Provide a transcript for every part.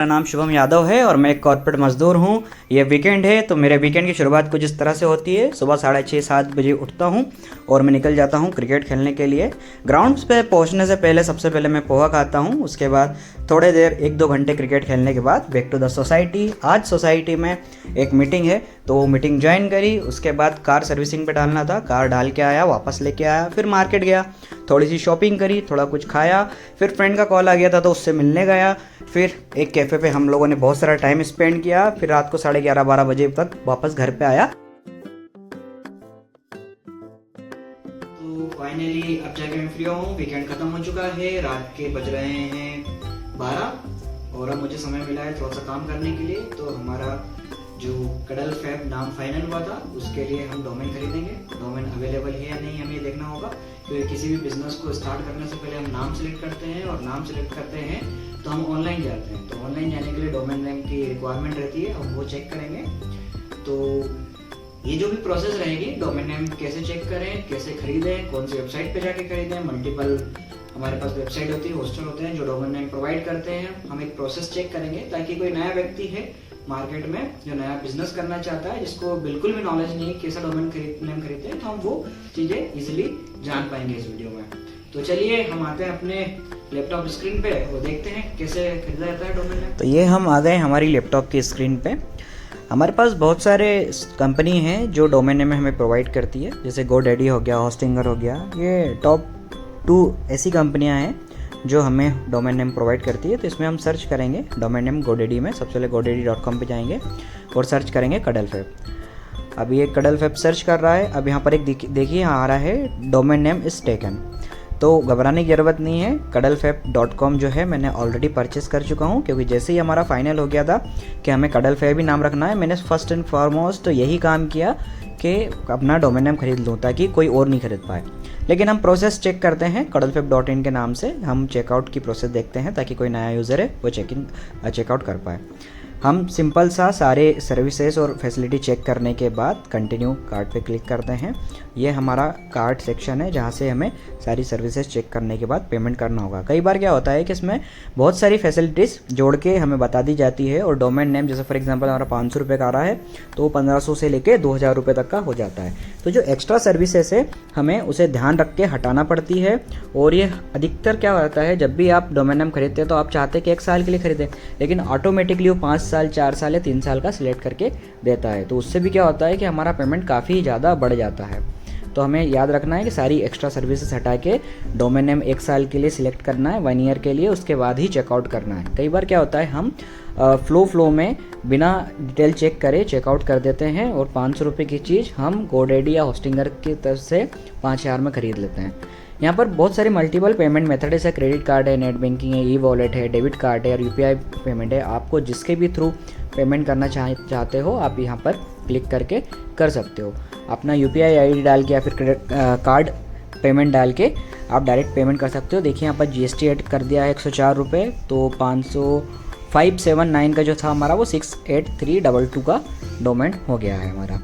मेरा नाम शुभम यादव है और मैं एक कॉर्पोरेट मज़दूर हूँ। ये वीकेंड है तो मेरे वीकेंड की शुरुआत कुछ इस तरह से होती है। सुबह 6:30-7 बजे उठता हूँ और मैं निकल जाता हूँ क्रिकेट खेलने के लिए। ग्राउंड्स पे पहुँचने से पहले सबसे पहले मैं पोहा खाता हूँ। उसके बाद थोड़े देर 1-2 घंटे क्रिकेट खेलने के बाद बैक टू द सोसाइटी। आज सोसाइटी में एक मीटिंग है तो वो मीटिंग ज्वाइन करी। उसके बाद कार सर्विसिंग पे डालना था, कार डाल के आया, वापस लेके आया, फिर मार्केट गया, थोड़ी सी शॉपिंग करी, थोड़ा कुछ खाया, फिर फ्रेंड का कॉल आ गया था तो उससे मिलने गया, फिर एक कैफ़े पे हम लोगों ने बहुत सारा टाइम स्पेंड किया, फिर रात को 11:30-12 बजे तक वापस घर पे आया। तो फाइनली अब जाके मैं फ्री हूँ, वीकेंड ख़त्म हो चुका है, रात के बज रहे हैं 12 और अब मुझे समय मिला है थोड़ा सा काम करने के लिए। तो हमारा जो कडल फैब नाम फाइनल हुआ था उसके लिए हम डोमेन खरीदेंगे। डोमेन अवेलेबल है या नहीं हमें ये देखना होगा, क्योंकि किसी भी बिजनेस को स्टार्ट करने से पहले हम नाम सेलेक्ट करते हैं और नाम सेलेक्ट करते हैं तो हम ऑनलाइन जाते हैं। तो ऑनलाइन जाने के लिए डोमेन नेम की रिक्वायरमेंट रहती है, हम वो चेक करेंगे। तो ये जो भी प्रोसेस रहेगी, डोमेन नेम कैसे चेक करें, कैसे खरीदें, कौन सी वेबसाइट पे जाके खरीदें, मल्टीपल हमारे पास वेबसाइट होती है, होस्टल होते हैं जो डोमेन नेम प्रोवाइड करते हैं। हम एक प्रोसेस चेक करेंगे ताकि कोई नया व्यक्ति है मार्केट में जो नया बिजनेस करना चाहता है, जिसको बिल्कुल भी नॉलेज नहीं है कैसा डोमेन नेम खरीदते हैं, तो हम वो चीज़ें इजीली जान पाएंगे इस वीडियो में। तो चलिए हम आते हैं अपने लैपटॉप स्क्रीन पे और देखते हैं कैसे खरीदा जाता है डोमेन नेम। तो ये हम आ गए हमारी लैपटॉप की स्क्रीन पे। हमारे पास बहुत सारे कंपनी हैं जो डोमेन नेम हमें प्रोवाइड करती है, जैसे GoDaddy हो गया, होस्टिंगर हो गया। ये टॉप 2 ऐसी कंपनियां हैं जो हमें डोमेन नेम प्रोवाइड करती है। तो इसमें हम सर्च करेंगे डोमेन नेम GoDaddy में। सबसे पहले godaddy.com पे जाएंगे और सर्च करेंगे कडल फैब। अब ये कडल फैब सर्च कर रहा है। अब यहाँ पर एक देखिए यहाँ आ रहा है डोमेन नेम इज़ टेकन। तो घबराने की ज़रूरत नहीं है। कडलफैब.com जो है मैंने ऑलरेडी परचेस कर चुका हूँ, क्योंकि जैसे ही हमारा फाइनल हो गया था कि हमें कडल फैब ही नाम रखना है, मैंने फर्स्ट एंड फॉरमोस्ट तो यही काम किया कि अपना डोमेन नेम खरीद लूँ ताकि कोई और नहीं खरीद पाए। लेकिन हम प्रोसेस चेक करते हैं कडलफैब.in के नाम से। हम चेकआउट की प्रोसेस देखते हैं ताकि कोई नया यूज़र है वो चेकआउट कर पाए। हम सिंपल सा सारे सर्विसेज और फैसिलिटी चेक करने के बाद कंटिन्यू कार्ट पे क्लिक करते हैं। ये हमारा कार्ट सेक्शन है जहाँ से हमें सारी सर्विसेज चेक करने के बाद पेमेंट करना होगा। कई बार क्या होता है कि इसमें बहुत सारी फैसिलिटीज़ जोड़ के हमें बता दी जाती है और डोमेन नेम जैसे फॉर एग्जांपल हमारा 500 रुपये का आ रहा है तो 1500 से लेके 2000 रुपये तक का हो जाता है। तो जो एक्स्ट्रा सर्विसेज है हमें उसे ध्यान रख के हटाना पड़ती है। और ये अधिकतर क्या होता है, जब भी आप डोमेन नेम खरीदते हैं तो आप चाहते हैं कि 1 साल के लिए खरीदें, लेकिन ऑटोमेटिकली वो 5 साल, 4 साल या 3 साल का सिलेक्ट करके देता है। तो उससे भी क्या होता है कि हमारा पेमेंट काफ़ी ज़्यादा बढ़ जाता है। तो हमें याद रखना है कि सारी एक्स्ट्रा सर्विसेज हटा के डोमेन नेम 1 साल के लिए सिलेक्ट करना है, 1 ईयर के लिए, उसके बाद ही चेकआउट करना है। कई बार क्या होता है हम फ्लो में बिना डिटेल चेक करे चेकआउट कर देते हैं और 500 रुपये की चीज़ हम GoDaddy या होस्टिंगर की तरफ से 5000 में ख़रीद लेते हैं। यहाँ पर बहुत सारे मल्टीपल पेमेंट मेथड है, क्रेडिट कार्ड है, नेट बैंकिंग है, ई-वॉलेट है, डेबिट कार्ड है और UPI पेमेंट है। आपको जिसके भी थ्रू पेमेंट करना चाहते हो आप यहाँ पर क्लिक करके कर सकते हो। अपना UPI ID डाल के या फिर क्रेडिट कार्ड पेमेंट डाल के आप डायरेक्ट पेमेंट कर सकते हो। देखिए यहाँ पर GST ऐड कर दिया है 104 रुपये, तो 579 का जो था हमारा वो 68322 का डोमेन हो गया है हमारा।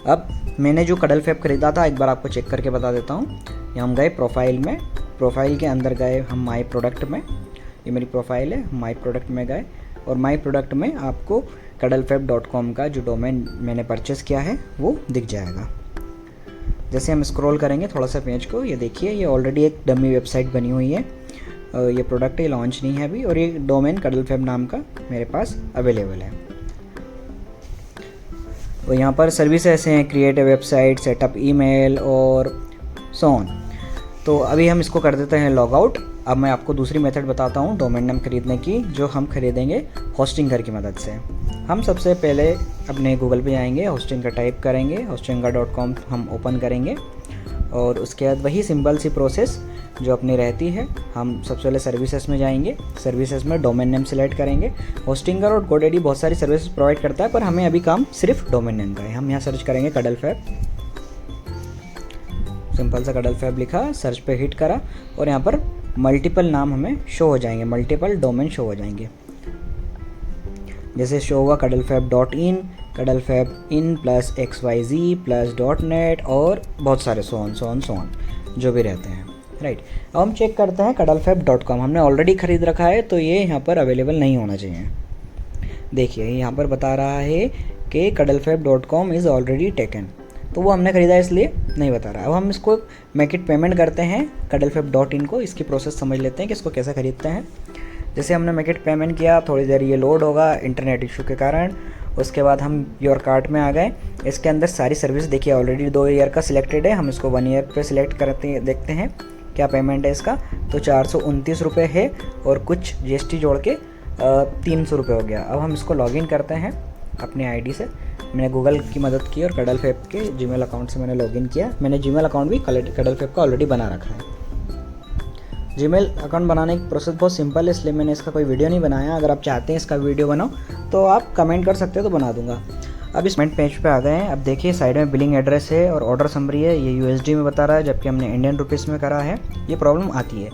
अब मैंने जो कडल फैब खरीदा था एक बार आपको चेक करके बता देता हूँ। यहाँ हम गए प्रोफाइल में, प्रोफाइल के अंदर गए हम माई प्रोडक्ट में। ये मेरी प्रोफाइल है, माई प्रोडक्ट में गए और माई प्रोडक्ट में आपको कडलफैब.com का जो डोमेन मैंने परचेस किया है वो दिख जाएगा। जैसे हम स्क्रॉल करेंगे थोड़ा सा पेज को, ये देखिए ये ऑलरेडी एक डमी वेबसाइट बनी हुई है। ये प्रोडक्ट ये लॉन्च नहीं है अभी और ये डोमेन कडलफैब नाम का मेरे पास अवेलेबल है। और यहाँ पर सर्विस ऐसे हैं, create a website, setup email और सो ऑन। तो अभी हम इसको कर देते हैं लॉग आउट। अब मैं आपको दूसरी मेथड बताता हूँ डोमेन नेम खरीदने की, जो हम खरीदेंगे होस्टिंगर की मदद से। हम सबसे पहले अपने गूगल पे जाएंगे, होस्टिंगर टाइप करेंगे, hostinger.com हम ओपन करेंगे और उसके बाद वही सिंपल सी प्रोसेस जो अपनी रहती है। हम सबसे पहले सर्विसेज में जाएंगे, सर्विसेज में डोमेन नेम सेलेक्ट करेंगे। होस्टिंगर और GoDaddy बहुत सारी सर्विसेज प्रोवाइड करता है, पर हमें अभी काम सिर्फ डोमेन नेम का है। हम यहाँ सर्च करेंगे कडल फैब, सिंपल सा कडल फैब लिखा, सर्च पे हिट करा और यहाँ पर मल्टीपल नाम हमें शो हो जाएंगे, मल्टीपल डोमेन शो हो जाएंगे। जैसे शो होगा कडलफैब.in, कडलफैब इन +XYZ +.net और बहुत सारे सो ऑन जो भी रहते हैं। राइट। अब हम चेक करते हैं cuddlefab.com, हमने ऑलरेडी ख़रीद रखा है तो ये यहाँ पर अवेलेबल नहीं होना चाहिए। देखिए यहाँ पर बता रहा है कि cuddlefab.com इज़ ऑलरेडी टेकन, तो वो हमने ख़रीदा इसलिए नहीं बता रहा। अब हम इसको मेक इट पेमेंट करते हैं cuddlefab.in को, इसकी प्रोसेस समझ लेते हैं कि इसको कैसे ख़रीदते हैं। जैसे हमने मेक इट पेमेंट किया, थोड़ी देर ये लोड होगा इंटरनेट इशू के कारण। उसके बाद हम योर कार्ट में आ गए। इसके अंदर सारी सर्विस देखिए ऑलरेडी 2 ईयर का सिलेक्टेड है, हम इसको 1 ईयर पे सिलेक्ट करते हैं, देखते हैं क्या पेमेंट है इसका। तो 429 रुपये है और कुछ GST जोड़ के 300 रुपये हो गया। अब हम इसको लॉगिन करते हैं अपनी आईडी से। मैंने गूगल की मदद की और cuddlefab के जीमेल अकाउंट से मैंने लॉगिन किया। मैंने जीमेल अकाउंट भी cuddlefab का ऑलरेडी बना रखा है। जीमेल अकाउंट बनाने की प्रोसेस बहुत सिंपल है, इसलिए मैंने इसका कोई वीडियो नहीं बनाया। अगर आप चाहते हैं इसका वीडियो बनाओ तो आप कमेंट कर सकते हो, तो बना दूंगा। अब इस पेमेंट पेज पे आ गए हैं। अब देखिए साइड में बिलिंग एड्रेस है और ऑर्डर समरी है, ये USD में बता रहा है जबकि हमने इंडियन रुपीज़ में करा है। ये प्रॉब्लम आती है,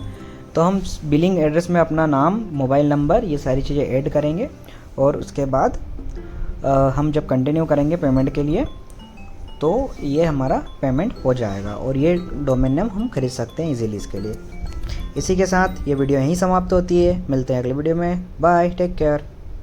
तो हम बिलिंग एड्रेस में अपना नाम, मोबाइल नंबर, ये सारी चीज़ें ऐड करेंगे और उसके बाद हम जब कंटिन्यू करेंगे पेमेंट के लिए तो ये हमारा पेमेंट हो जाएगा और ये डोमेन नेम हम खरीद सकते हैं इजीली इसके लिए। इसी के साथ ये वीडियो यहीं समाप्त होती है। मिलते हैं अगले वीडियो में। Bye, take care.